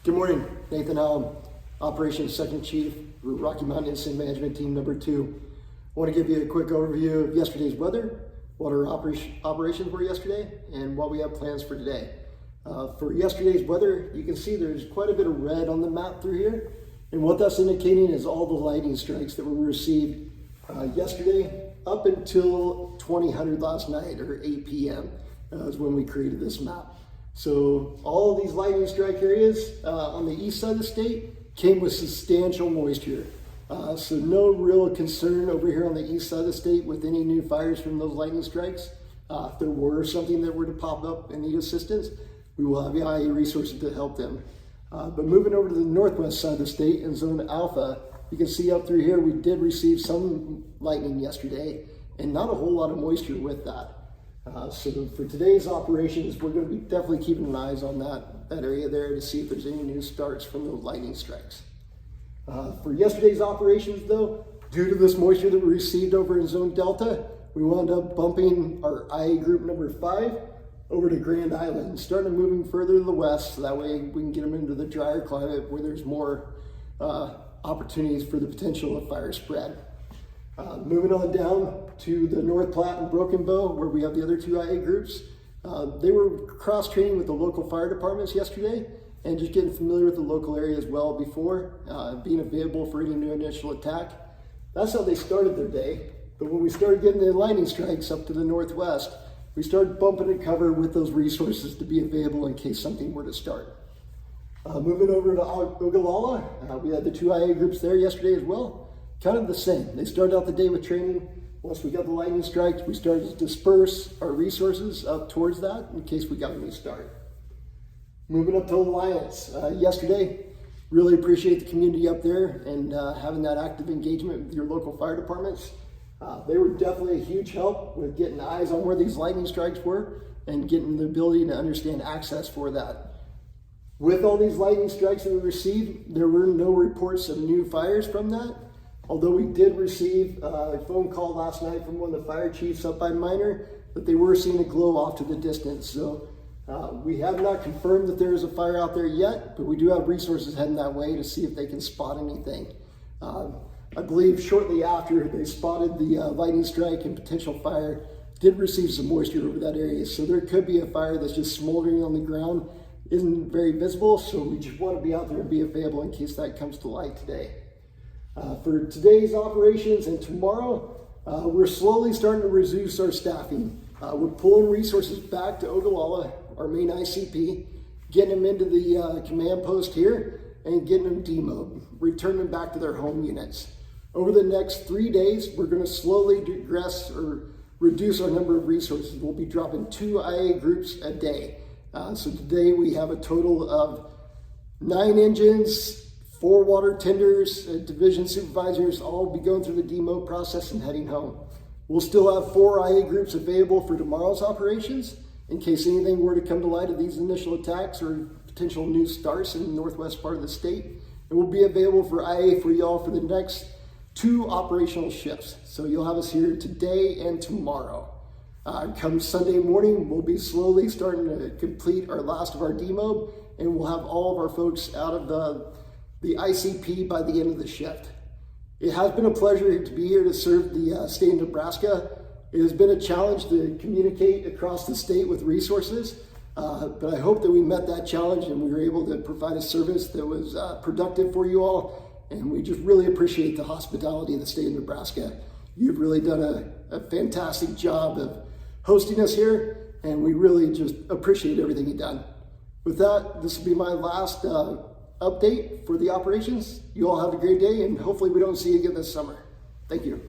Good morning, Nathan Hallam, Operations Second Chief, Rocky Mountain CIMT Management Team Number 2. I want to give you a quick overview of yesterday's weather, what our operations were yesterday, and what we have plans for today. For yesterday's weather, you can see there's quite a bit of red on the map through here, and what that's indicating is all the lightning strikes that were received yesterday up until 2000 last night, or 8 p.m. Is when we created this map. So all of these lightning strike areas on the east side of the state came with substantial moisture. So no real concern over here on the east side of the state with any new fires from those lightning strikes. If there were something that were to pop up and need assistance, we will have IA resources to help them. But moving over to the northwest side of the state in zone alpha, you can see up through here we did receive some lightning yesterday and not a whole lot of moisture with that. So for today's operations, we're going to be definitely keeping an eye on that area there to see if there's any new starts from those lightning strikes. For yesterday's operations though, due to this moisture that we received over in zone delta, we wound up bumping our IA group number 5 over to Grand Island, starting moving further to the west, so that way we can get them into the drier climate where there's more opportunities for the potential of fire spread. Moving on down to the North Platte and Broken Bow, where we have the other 2 IA groups. They were cross-training with the local fire departments yesterday and just getting familiar with the local area as well before being available for any new initial attack. That's how they started their day. But when we started getting the lightning strikes up to the northwest, we started bumping and cover with those resources to be available in case something were to start. Moving over to Ogallala, we had the 2 IA groups there yesterday as well. Kind of the same. They started out the day with training. Once we got the lightning strikes, we started to disperse our resources up towards that in case we got a new start. Moving up to Alliance. Yesterday, really appreciate the community up there and having that active engagement with your local fire departments. They were definitely a huge help with getting eyes on where these lightning strikes were and getting the ability to understand access for that. With all these lightning strikes that we received, there were no reports of new fires from that. Although we did receive a phone call last night from one of the fire chiefs up by Minor that they were seeing a glow off to the distance. So we have not confirmed that there is a fire out there yet, but we do have resources heading that way to see if they can spot anything. I believe shortly after they spotted the lightning strike and potential fire, did receive some moisture over that area. So there could be a fire that's just smoldering on the ground, isn't very visible. So we just want to be out there and be available in case that comes to light today. For today's operations and tomorrow, we're slowly starting to reduce our staffing. We're pulling resources back to Ogallala, our main ICP, getting them into the command post here and getting them demoed, returning them back to their home units. Over the next 3 days, we're going to slowly digress or reduce our number of resources. We'll be dropping 2 IA groups a day. So today we have a total of 9 engines, 4 water tenders, division supervisors, all be going through the demo process and heading home. We'll still have 4 IA groups available for tomorrow's operations in case anything were to come to light of these initial attacks or potential new starts in the northwest part of the state. And we'll be available for IA for y'all for the next 2 operational shifts. So you'll have us here today and tomorrow. Come Sunday morning, we'll be slowly starting to complete our last of our demo, and we'll have all of our folks out of the ICP by the end of the shift. It has been a pleasure to be here to serve the state of Nebraska. It has been a challenge to communicate across the state with resources, but I hope that we met that challenge and we were able to provide a service that was productive for you all. And we just really appreciate the hospitality of the state of Nebraska. You've really done a fantastic job of hosting us here, and we really just appreciate everything you've done. With that, this will be my last update for the operations. You all have a great day, and hopefully we don't see you again this summer. Thank you.